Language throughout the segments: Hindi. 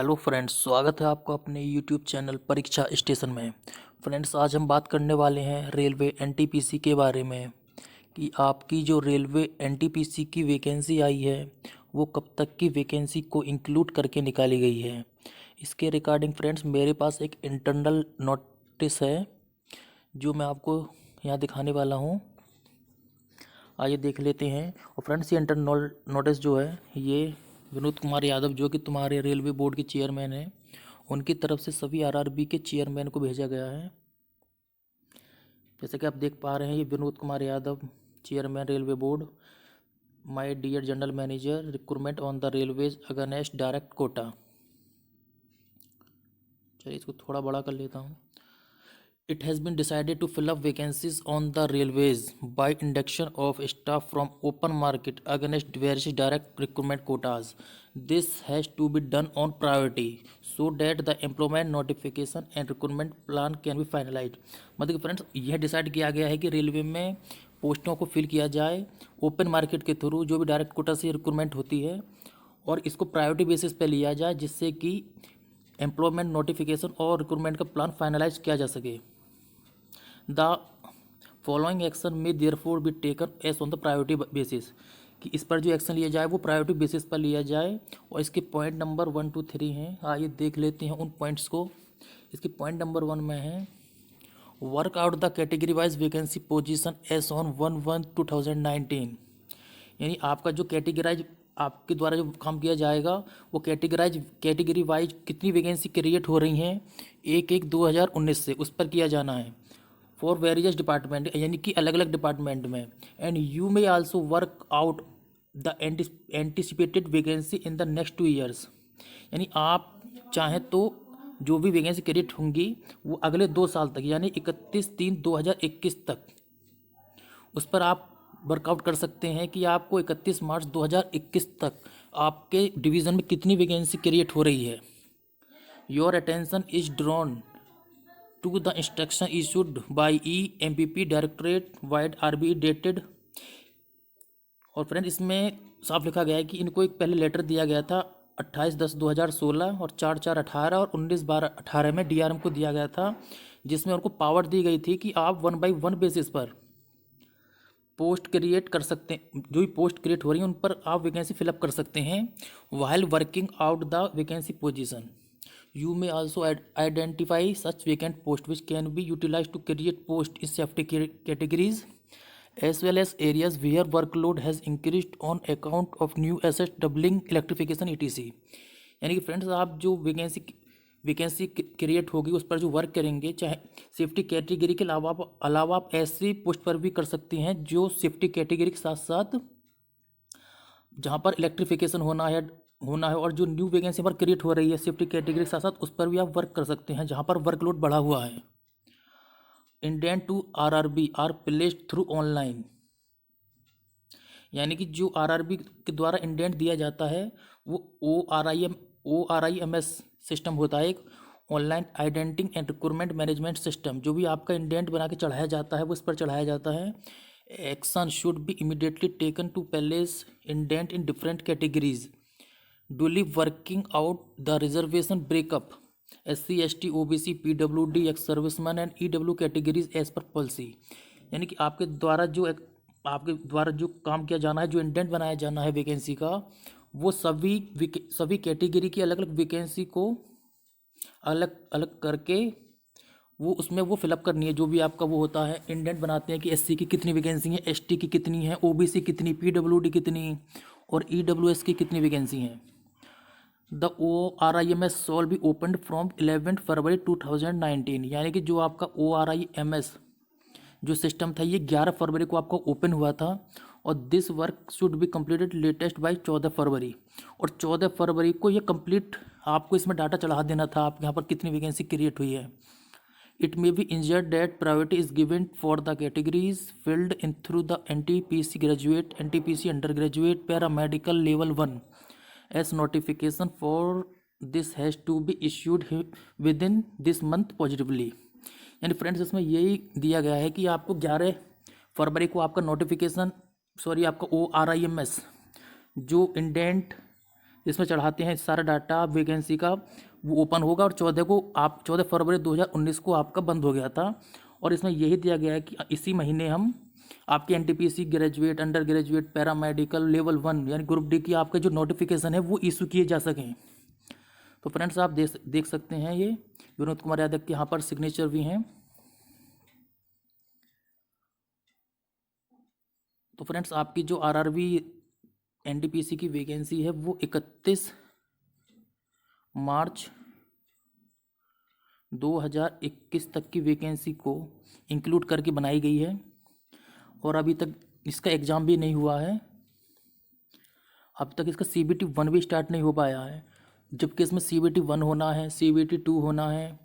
हेलो फ्रेंड्स, स्वागत है आपका अपने यूट्यूब चैनल परीक्षा स्टेशन में। फ्रेंड्स, आज हम बात करने वाले हैं रेलवे एनटीपीसी के बारे में कि आपकी जो रेलवे एनटीपीसी की वैकेंसी आई है वो कब तक की वैकेंसी को इंक्लूड करके निकाली गई है। इसके रिगार्डिंग फ्रेंड्स मेरे पास एक इंटरनल नोटिस है जो मैं आपको यहाँ दिखाने वाला हूँ। आइए देख लेते हैं। और फ्रेंड्स, ये इंटरनल नोटिस जो है ये विनोद कुमार यादव जो कि तुम्हारे रेलवे बोर्ड के चेयरमैन हैं, उनकी तरफ से सभी आरआरबी के चेयरमैन को भेजा गया है। जैसे कि आप देख पा रहे हैं, ये Vinod Kumar Yadav, chairman railway board. My dear general manager, recruitment on the railways against direct quota. चलिए इसको थोड़ा बड़ा कर लेता हूँ। It has been decided to fill up vacancies on the railways by induction of staff from open market against various direct recruitment quotas. This has to be done on priority so that the employment notification and recruitment plan can be finalized. मतलब कि फ्रेंड्स, यह डिसाइड किया गया है कि रेलवे में पोस्टों को फिल किया जाए ओपन मार्केट के थ्रू, जो भी डायरेक्ट कोटा से रिक्रूटमेंट होती है, और इसको प्रायोरिटी बेसिस पे लिया जाए जिससे कि एम्प्लॉयमेंट नोटिफिकेशन और रिक्रूटमेंट का प्लान फाइनलाइज किया जा सके। The following action may therefore be taken as on the priority basis, कि इस पर जो एक्शन लिया जाए वो प्रायोरिटी बेसिस पर लिया जाए। और इसके पॉइंट नंबर 1, 2, 3 हैं। आइए देख लेते हैं उन पॉइंट्स को। इसके पॉइंट नंबर 1 में है work out the category wise vacancy position as on 1/1/2019। यानी आपका जो कैटेगराइज आपके द्वारा जो काम किया जाएगा वो कैटेगरी वाइज कितनी वैकेंसी क्रिएट हो रही हैं 1/1/2019 से, उस पर किया जाना है फॉर वेरियस डिपार्टमेंट, यानी कि अलग अलग डिपार्टमेंट में। And you may also work out the anticipated vacancy in the next 2 years. यानी आप चाहें तो जो भी वैकेंसी क्रिएट होंगी वो अगले 2 साल तक, यानी 31/3/2021 तक, उस पर आप वर्कआउट कर सकते हैं कि आपको 31 मार्च 2021 तक आपके डिवीज़न में कितनी वैकेंसी क्रिएट हो रही है। Your attention is drawn to the instruction issued by EMPP directorate vide RBE dated. और फ्रेंड, इसमें साफ लिखा गया है कि इनको एक पहले लेटर दिया गया था 28/10/2016 और 4/4/18 और 19/12/18 में DRM को दिया गया था, जिसमें उनको पावर दी गई थी कि आप 1/1 बेसिस पर पोस्ट क्रिएट कर सकते हैं। जो भी पोस्ट क्रिएट हो रही हैं उन पर आप वैकेंसी फिलअप कर सकते हैं while working out the vacancy position. You may also identify such vacant posts which can be utilized to create posts in safety categories as well as areas where workload has increased on account of new assets doubling electrification etc। यानी कि फ्रेंड्स, आप जो वैकेंसी क्रिएट होगी उस पर जो वर्क करेंगे, चाहे सेफ्टी कैटेगरी के अलावा आप ऐसी पोस्ट पर भी कर सकते हैं जो सेफ्टी कैटेगरी के साथ साथ जहाँ पर इलेक्ट्रिफिकेशन होना है और जो न्यू वैकेंसी पर क्रिएट हो रही है सेफ्टी कैटेगरी के साथ साथ, उस पर भी आप वर्क कर सकते हैं जहाँ पर वर्कलोड बढ़ा हुआ है। Indent to RRB are placed through online. यानी कि जो RRB के द्वारा इंडेंट दिया जाता है वो ORIMS सिस्टम होता है, एक online identity and recruitment management system. जो भी आपका इंडेंट बना के चढ़ाया जाता है वो इस पर चढ़ाया जाता है। Action should be immediately taken to place indent in different categories duly working out the reservation breakup SC ST OBC PWD ex serviceman and EW categories as per policy। यानी कि आपके द्वारा जो काम किया जाना है, जो इंडेंट बनाया जाना है वैकेंसी का, वो सभी कैटेगरी की अलग अलग वैकेंसी को अलग अलग करके वो उसमें वो फिलअप करनी है। जो भी आपका वो होता है, इंडेंट बनाते हैं कि SC की कितनी वैकेंसी है, ST की कितनी है, OBC कितनी, PWD कितनी और EWS की कितनी वैकेंसी हैं। The ORIMS shawl B opened from 11 फरवरी 2019। यानी कि जो आपका ORIMS जो सिस्टम था ये 11 फरवरी को आपका ओपन हुआ था और this work should be completed latest by 14 फरवरी। और 14 फरवरी को ये कंप्लीट आपको इसमें डाटा चढ़ा देना था आप यहाँ पर कितनी वैकेंसी क्रिएट हुई है। It may be injured that priority is given for the categories filled in through the NTPC graduate, NTPC under graduate, paramedical level 1 as notification for this has to be issued within this month positively। यानी फ्रेंड्स, इसमें यही दिया गया है कि आपको 11 फरवरी को आपका आपका ORIMS जो इंडेंट इसमें चढ़ाते हैं सारा डाटा वैकेंसी का, वो ओपन होगा। और 14 फरवरी 2019 को आपका बंद हो गया था। और इसमें यही दिया गया है कि इसी महीने हम आपके NTPC graduate, under graduate, paramedical level 1 यानी ग्रुप डी की आपके जो नोटिफिकेशन है वो इशू किए जा सकें। तो फ्रेंड्स आप देख सकते हैं ये विनोद कुमार यादव के यहाँ पर सिग्नेचर भी हैं। तो फ्रेंड्स आपकी जो आरआरबी एनटीपीसी की वैकेंसी है वो 31 मार्च 2021 तक की वैकेंसी को इंक्लूड करके बनाई गई है। और अभी तक इसका एग्ज़ाम भी नहीं हुआ है, अब तक इसका CBT 1 भी स्टार्ट नहीं हो पाया है। जबकि इसमें CBT 1 होना है, CBT 2 होना है,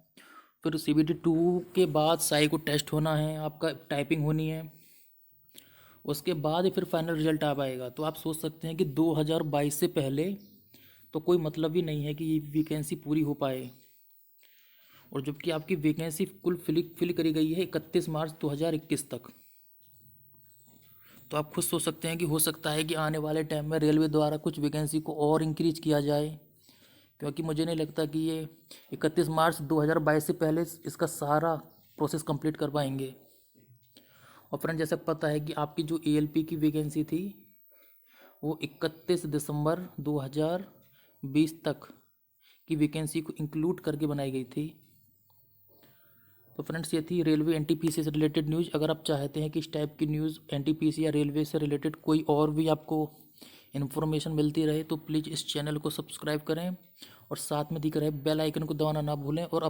फिर CBT 2 के बाद साइको टेस्ट होना है, आपका टाइपिंग होनी है, उसके बाद ही फिर फाइनल रिजल्ट आ पाएगा। तो आप सोच सकते हैं कि 2022 से पहले तो कोई मतलब ही नहीं है कि ये वैकेंसी पूरी हो पाए। और जबकि आपकी वैकेंसी कुल फिल करी गई है 31 मार्च 2021 तक। तो आप खुद सोच सकते हैं कि हो सकता है कि आने वाले टाइम में रेलवे द्वारा कुछ वैकेंसी को और इंक्रीज किया जाए, क्योंकि मुझे नहीं लगता कि ये 31 मार्च 2022 से पहले इसका सारा प्रोसेस कंप्लीट कर पाएंगे। और फ्रेंड जैसे पता है कि आपकी जो ALP की वैकेंसी थी वो 31 दिसंबर 2020 तक की वैकेंसी को इंक्लूड करके बनाई गई थी। तो फ्रेंड्स ये थी रेलवे एनटीपीसी से रिलेटेड न्यूज़। अगर आप चाहते हैं कि इस टाइप की न्यूज़ एनटीपीसी या रेलवे से रिलेटेड कोई और भी आपको इन्फॉर्मेशन मिलती रहे तो प्लीज़ इस चैनल को सब्सक्राइब करें और साथ में दिख रहे बेल आइकन को दबाना ना भूलें। और